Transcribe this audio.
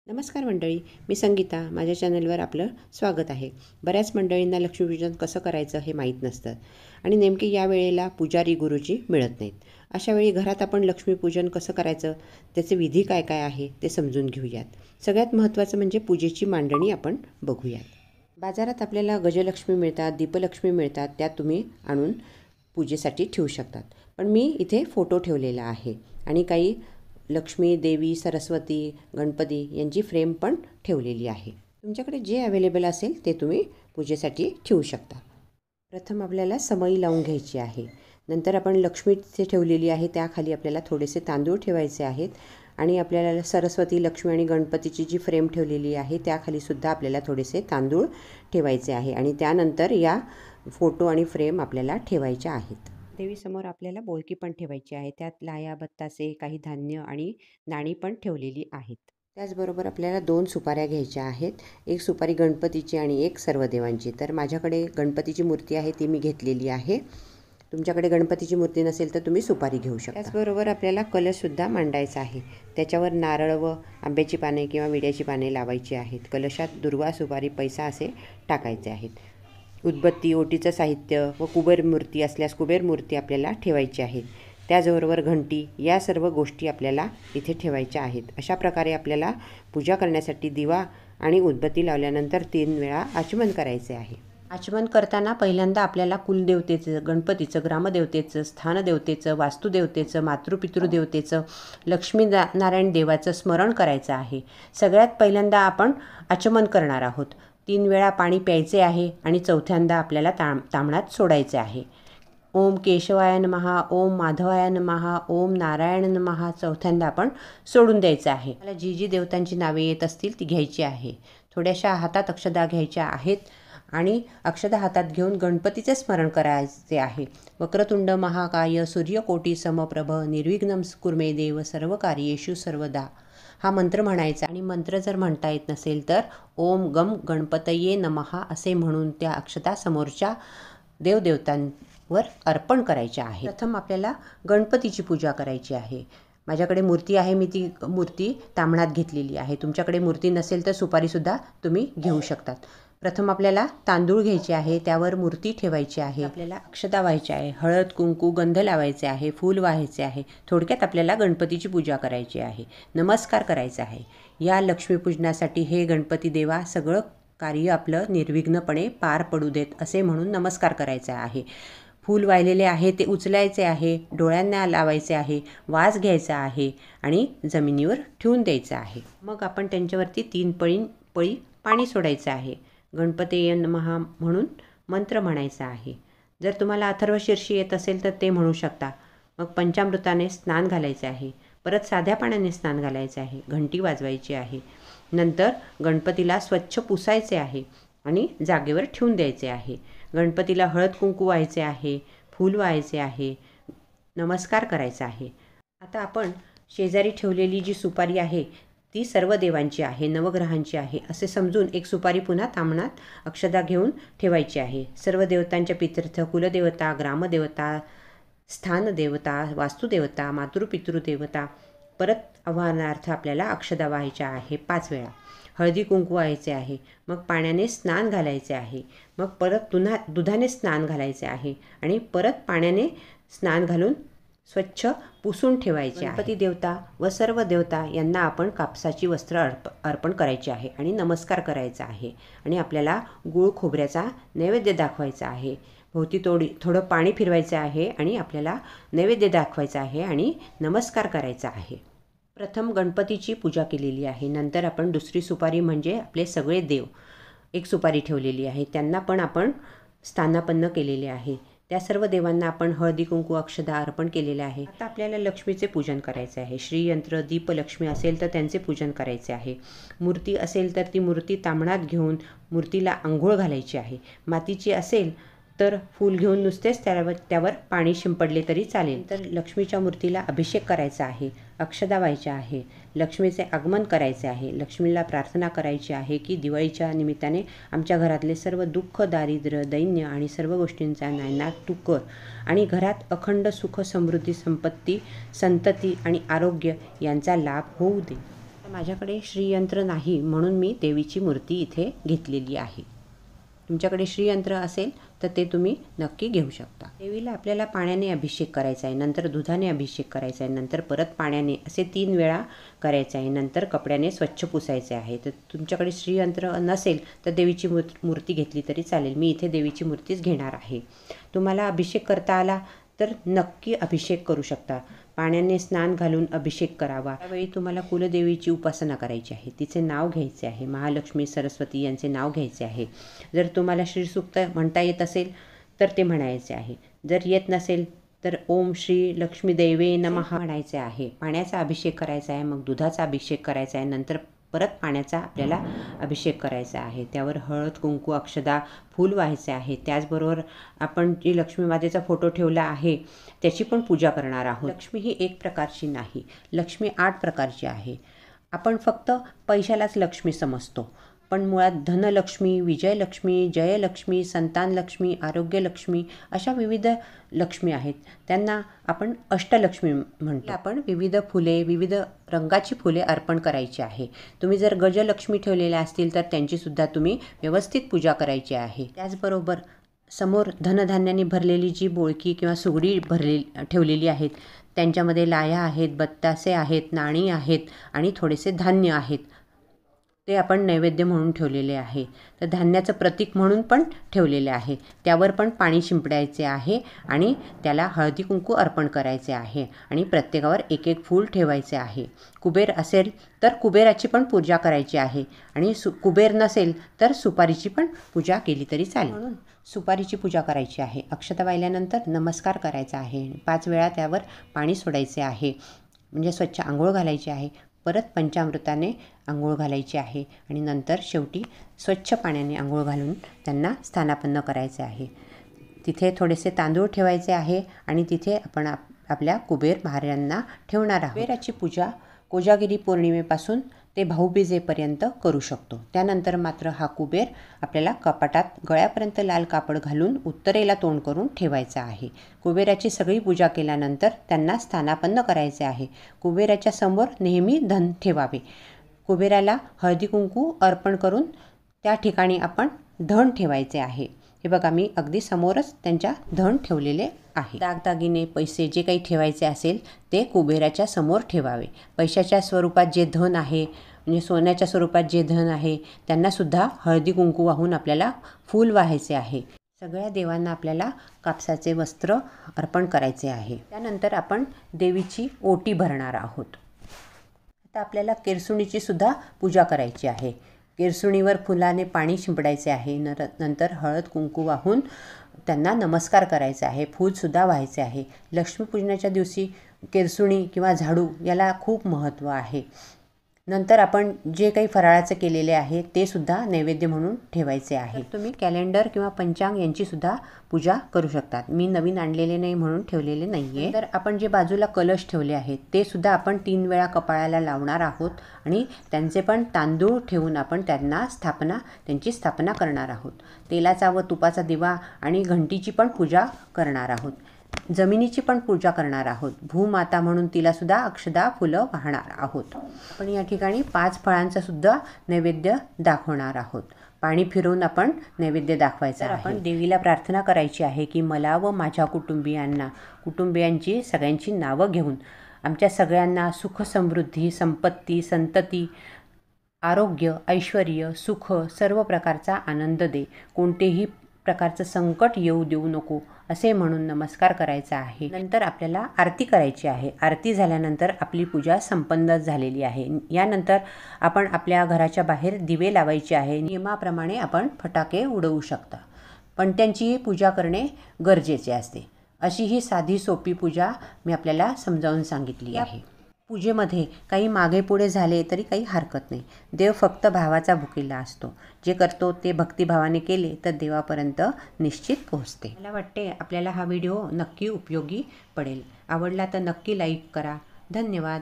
नमस्कार मंडळी, मी संगीता. माझ्या चॅनलवर आपलं स्वागत आहे. बऱ्याच मंडळींना लक्ष्मीपूजन कसं करायचं हे माहीत नसतं आणि नेमके या वेळेला पुजारी गुरुजी मिळत नाहीत. अशा वेळी घरात आपण लक्ष्मीपूजन कसं करायचं, त्याचे विधी काय काय आहे ते समजून घेऊयात. सगळ्यात महत्त्वाचं म्हणजे पूजेची मांडणी आपण बघूयात. बाजारात आपल्याला गजलक्ष्मी मिळतात, दीपलक्ष्मी मिळतात, त्या तुम्ही आणून पूजेसाठी ठेवू शकतात. पण मी इथे फोटो ठेवलेला आहे आणि काही लक्ष्मी, देवी, सरस्वती, गणपती यांची फ्रेम पण ठेवलेली आहे. तुमच्याकडे जे अवेलेबल असेल ते तुम्ही पूजेसाठी ठेवू शकता. प्रथम आपल्याला समई लावून घ्यायची आहे. नंतर आपण लक्ष्मीचे ठेवलेली आहे त्याखाली आपल्याला थोडेसे तांदूळ ठेवायचे आहेत आणि आपल्याला सरस्वती, लक्ष्मी आणि गणपतीची जी फ्रेम ठेवलेली आहे त्याखाली सुद्धा आपल्याला थोडेसे तांदूळ ठेवायचे आहे आणि त्यानंतर या फोटो आणि फ्रेम आपल्याला ठेवायच्या आहेत. देवीसमोर आपल्याला बोलकी पण ठेवायची आहे. त्यात लाया, बत्तासे, काही धान्य आणि नाणी पण ठेवलेली आहेत. त्याचबरोबर आपल्याला 2 सुपाऱ्या घ्यायच्या आहेत. एक सुपारी गणपतीची आणि एक सर्व देवांची. तर माझ्याकडे गणपतीची मूर्ती आहे ती मी घेतलेली आहे. तुमच्याकडे गणपतीची मूर्ती नसेल तर तुम्ही सुपारी घेऊ शकता. त्याचबरोबर आपल्याला कलशसुद्धा मांडायचा आहे. त्याच्यावर नारळ व आंब्याची पाने किंवा विड्याची पाने लावायची आहेत. कलशात दुर्वा, सुपारी, पैसा असे टाकायचे आहेत. उदबत्ती, ओटीचं साहित्य व कुबेर मूर्ती असल्यास कुबेर मूर्ती आपल्याला ठेवायची आहे. त्याचबरोबर घंटी, या सर्व गोष्टी आपल्याला इथे ठेवायच्या आहेत. अशा प्रकारे आपल्याला पूजा करण्यासाठी दिवा आणि उदबत्ती लावल्यानंतर 3 वेळा आचमन करायचे आहे. आचमन करताना पहिल्यांदा आपल्याला कुलदेवतेचं, गणपतीचं, ग्रामदेवतेचं, स्थानदेवतेचं, वास्तुदेवतेचं, मातृपितृदेवतेचं, लक्ष्मीनारायण देवाचं स्मरण करायचं आहे. सगळ्यात पहिल्यांदा आपण आचमन करणार आहोत. 3 वेळा पाणी प्यायचे आहे आणि चौथ्यांदा आपल्याला ताम्हणात सोडायचे आहे. ओम केशवाय नमः, ओम माधवाय नमः, ओम नारायण नमः चौथ्यांदा आपण सोडून द्यायचं आहे. मला जी देवतांची नावे येत असतील ती घ्यायची आहे. थोड्याशा हातात अक्षदा घ्यायच्या आहेत आणि अक्षदा हातात घेऊन गणपतीचे स्मरण करायचे आहे. वक्रतुंड महाकाय सूर्यकोटी समप्रभ निर्विघ्नं कुर्मे देव सर्वकार्येषु सर्वदा हा मंत्र म्हणायचा आणि मंत्र जर म्हणता येत नसेल तर ओम गम गणपतये नमः असे म्हणून त्या अक्षता समोरच्या देवदेवतांवर अर्पण करायच्या आहे. प्रथम आपल्याला गणपतीची पूजा करायची आहे. माझ्याकडे मूर्ती आहे, मी ती मूर्ती ताम्हणात घेतलेली आहे. तुमच्याकडे मूर्ती नसेल तर सुपारीसुद्धा तुम्ही घेऊ शकतात. प्रथम आपल्याला तांदूळ घ्यायचे आहे, त्यावर मूर्ती ठेवायची आहे. आपल्याला अक्षता व्हायची आहे, हळद, कुंकू, गंध लावायचे आहे, फूल व्हायचे आहे. थोडक्यात आपल्याला गणपतीची पूजा करायची आहे, नमस्कार करायचा आहे. या लक्ष्मीपूजनासाठी हे गणपती देवा सगळं कार्य आपलं निर्विघ्नपणे पार पडू देत असे म्हणून नमस्कार करायचा आहे. फूल वाहिलेले आहे ते उचलायचे आहे, डोळ्यांना लावायचे आहे, वास घ्यायचा आहे आणि जमिनीवर ठेवून द्यायचं आहे. मग आपण त्यांच्यावरती 3 पळी पाणी सोडायचं आहे. गणपतये नमः म्हणून मंत्र म्हणायचा आहे. जर तुम्हाला अथर्वशीर्ष येत असेल तर ते म्हणू शकता. मग पंचामृताने स्नान घालायचे आहे. परत साध्या पाण्याने स्नान घालायचे आहे. घंटी वाजवायची आहे. नंतर गणपतीला स्वच्छ पुसायचे आहे आणि जागेवर ठेवून द्यायचे आहे. गणपतीला हळद कुंकू व्हायचे आहे, फूल व्हायचे आहे, नमस्कार करायचा आहे. आता आपण शेजारी ठेवलेली जी सुपारी आहे ती सर्व देवांची आहे, नवग्रहांची आहे असे समजून एक सुपारी पुन्हा ताम्हणात अक्षदा घेऊन ठेवायची आहे. सर्व देवतांच्या पितृर्थ, कुलदेवता, ग्रामदेवता, स्थानदेवता, वास्तुदेवता, मातृपितृदेवता परत आवाहनार्थ आपल्याला अक्षदा व्हायच्या आहे 5 वेळा. हळदी कुंकू व्हायचे आहे. मग पाण्याने स्नान घालायचे आहे. मग परत दुधाने स्नान घालायचे आहे आणि परत पाण्याने स्नान घालून स्वच्छ पुसून ठेवायचे. गणपती देवता व सर्व देवता यांना आपण कापसाची वस्त्र अर्पण करायची आहे आणि नमस्कार करायचा आहे आणि आपल्याला गूळ खोबऱ्याचा नैवेद्य दाखवायचा आहे. भोवती थोडं पाणी फिरवायचं आहे आणि आपल्याला नैवेद्य दाखवायचा आहे आणि नमस्कार करायचा आहे. प्रथम गणपतीची पूजा केलेली आहे. नंतर आपण दुसरी सुपारी म्हणजे आपले सगळे देव एक सुपारी ठेवलेली आहे. त्यांना पण आपण स्थानापन्न केलेले आहे. त्या सर्व देवांना आपण हळदी कुंकू अक्षदा अर्पण केलेले आहे. आता आपल्याला लक्ष्मीचे पूजन करायचे आहे. श्रीयंत्र, दीपलक्ष्मी असेल तर त्यांचे पूजन करायचे आहे. मूर्ती असेल तर ती मूर्ती ताम्हणात घेऊन मूर्तीला अंघोळ घालायची आहे. मातीची असेल तर फूल घेऊन नुसतेच त्यावर पाणी शिंपडले तरी चालेल. तर लक्ष्मीच्या मूर्तीला अभिषेक करायचा आहे, अक्षदा व्हायच्या आहे, लक्ष्मीचे आगमन करायचे आहे. लक्ष्मीला प्रार्थना करायची आहे की दिवाळीच्या निमित्ताने आमच्या घरातले सर्व दुःख, दारिद्र्य, दैन्य आणि सर्व गोष्टींचा नायनाट तू कर आणि घरात अखंड सुख, समृद्धी, संपत्ती, संतती आणि आरोग्य यांचा लाभ होऊ दे. माझ्याकडे श्रीयंत्र नाही म्हणून मी देवीची मूर्ती इथे घेतलेली आहे. तुमच्याकडे श्रीयंत्र असेल तर ते तुम्ही नक्की घेऊ शकता. देवीला आपल्याला पाण्याने अभिषेक करायचा आहे, नंतर दुधाने अभिषेक करायचा आहे, नंतर परत पाण्याने, असे 3 वेळा करायचे आहे. नंतर कपड्याने स्वच्छ पुसायचे आहे. तर तुमच्याकडे श्रीयंत्र नसेल तर देवीची मूर्ती घेतली तरी चालेल. मी इथे देवीची मूर्तीच घेणार आहे. तुम्हाला अभिषेक करता आला तर नक्की अभिषेक करू शकता. पाण्याने स्नान घालून अभिषेक करावा. त्यावेळी तुम्हाला कुलदेवीची उपासना करायची आहे, तिचे नाव घ्यायचे आहे, महालक्ष्मी सरस्वती यांचे नाव घ्यायचे आहे. जर तुम्हाला श्रीसूक्त म्हणता येत असेल तर ते म्हणायचे आहे. जर येत नसेल तर ओम श्री लक्ष्मी देवे नमः म्हणायचे आहे. पाण्याचा अभिषेक करायचा आहे, मग दुधाचा अभिषेक करायचा आहे, नंतर परत पाण्याचा आपल्याला अभिषेक करायचा आहे. त्यावर हळद, कुंकू, अक्षदा, फूल व्हायचे आहे. त्याचबरोबर आपण जी लक्ष्मी मातेचा फोटो ठेवला आहे त्याची पण पूजा करणार आहोत. लक्ष्मी ही एक प्रकारची नाही, लक्ष्मी 8 प्रकारची आहे. आपण फक्त पैशालाच लक्ष्मी समजतो, पण मुळात धनलक्ष्मी, विजयलक्ष्मी, जयलक्ष्मी, संतानलक्ष्मी, आरोग्यलक्ष्मी अशा विविध लक्ष्मी आहेत. त्यांना आपण अष्टलक्ष्मी म्हणतो. आपण विविध फुले, विविध रंगाची फुले अर्पण करायची आहे. तुम्ही जर गजलक्ष्मी त्यांच्या असतील तर त्यांचीसुद्धा तुम्ही व्यवस्थित पूजा करायची आहे. त्याचबरोबर समोर धनधान्याने भरलेली जी बोळकी किंवा सुगडी ठेवलेली आहेत, त्यांच्यामध्ये लाया आहेत, बत्तासे आहेत, नाणी आहेत आणि थोडेसे धान्य आहेत. ते आपण नैवेद्य म्हणून ठेवलेले आहे. तर धान्याचं प्रतीक म्हणून पण ठेवलेले आहे. त्यावर पण पाणी शिंपडायचे आहे आणि त्याला हळदी कुंकू अर्पण करायचे आहे आणि प्रत्येकावर एक एक फूल ठेवायचे आहे. कुबेर असेल तर कुबेराची पण पूजा करायची आहे आणि कुबेर नसेल तर सुपारीची पण पूजा केली तरी चालेल. म्हणून सुपारीची पूजा करायची आहे. अक्षता वाहिल्यानंतर नमस्कार करायचा आहे. 5 वेळा त्यावर पाणी सोडायचे आहे, म्हणजे स्वच्छ आंघोळ घालायची आहे. परत पंचामृताने आंघोळ घालायची आहे आणि नंतर शेवटी स्वच्छ पाण्याने आंघोळ घालून त्यांना स्थानापन्न करायचे आहे. तिथे थोडेसे तांदूळ ठेवायचे आहे आणि तिथे आपण आपल्या कुबेर महाराजांना ठेवणार आहोत. कुबेराची पूजा कोजागिरी पौर्णिमेपासून ते भाऊबीजेपर्यंत करू शकतो. त्यानंतर मात्र हा कुबेर आपल्याला कपाटात गळ्यापर्यंत लाल कापड घालून उत्तरेला तोंड करून ठेवायचा आहे. कुबेराची सगळी पूजा केल्यानंतर त्यांना स्थानापन्न करायचे आहे. कुबेराच्या समोर नेहमी धन ठेवावे. कुबेराला हळदी कुंकू अर्पण करून त्या ठिकाणी आपण धन ठेवायचे आहे. हे बघा, मी अगदी समोरच त्यांच्या धन ठेवलेले आहे. दागदागिने, पैसे जे काही ठेवायचे असेल ते कुबेराच्या समोर ठेवावे. पैशाच्या स्वरूपात जे धन आहे, म्हणजे सोन्याच्या स्वरूपात जे धन आहे, त्यांनासुद्धा हळदी कुंकू वाहून आपल्याला फूल वाहायचे आहे. सगळ्या देवांना आपल्याला कापसाचे वस्त्र अर्पण करायचे आहे. त्यानंतर आपण देवीची ओटी भरणार आहोत. आता आपल्याला केरसुणीची सुद्धा पूजा करायची आहे. केरसुणीवर फुलाने पाणी शिंपडायचे आहे. नंतर हळद कुंकू वाहून त्यांना नमस्कार करायचा आहे. फूलसुद्धा व्हायचे आहे. लक्ष्मीपूजनाच्या दिवशी केरसुणी किंवा झाडू याला खूप महत्त्व आहे. नंतर आपण जे काही फराळाचं केलेले आहे ते सुद्धा नैवेद्य म्हणून ठेवायचे आहे. तुम्ही कॅलेंडर किंवा पंचांग यांचीसुद्धा पूजा करू शकतात. मी नवीन आणलेले नाही म्हणून ठेवलेले नाही आहे. तर आपण जे बाजूला कलश ठेवले आहेत ते सुद्धा आपण 3 वेळा कपाळाला लावणार आहोत आणि त्यांचे पण तांदूळ ठेवून आपण त्यांची स्थापना करणार आहोत. तेलाचा व तुपाचा दिवा आणि घंटीची पण पूजा करणार आहोत. जमिनीची पण पूजा करणार आहोत. भूमाता म्हणून तिला सुद्धा अक्षदा फुलं वाहणार आहोत. आपण या ठिकाणी 5 फळांचा सुद्धा नैवेद्य दाखवणार आहोत. पाणी फिरवून आपण नैवेद्य दाखवायचा आहे. आपण देवीला प्रार्थना करायची आहे की मला व माझ्या कुटुंबियांची सगळ्यांची नावं घेऊन आमच्या सगळ्यांना सुख, समृद्धी, संपत्ती, संतती, आरोग्य, ऐश्वर्य, सुख, सर्व प्रकारचा आनंद दे. कोणतेही प्रकारचं संकट येऊ देऊ नको असे म्हणून नमस्कार करायचा आहे. नंतर आपल्याला आरती करायची आहे. आरती झाल्यानंतर आपली पूजा संपन्न झालेली आहे. यानंतर आपण आपल्या घराच्या बाहेर दिवे लावायचे आहे. नियमाप्रमाणे आपण फटाके उडवू शकता, पण त्यांची पूजा करणे गरजेचे असते. अशी ही साधी सोपी पूजा मी आपल्याला समजावून सांगितली आहे. पूजेमध्ये काही मागे पुढे झाले तरी काही हरकत नाही. देव फक्त भावाचा भुकेला असतो. जे करतो ते भक्तिभावाने केले तर देवापर्यंत निश्चित पोहोचते. मला वाटते आपल्याला हा व्हिडिओ नक्की उपयोगी पडेल. आवडला तर नक्की लाईक करा. धन्यवाद.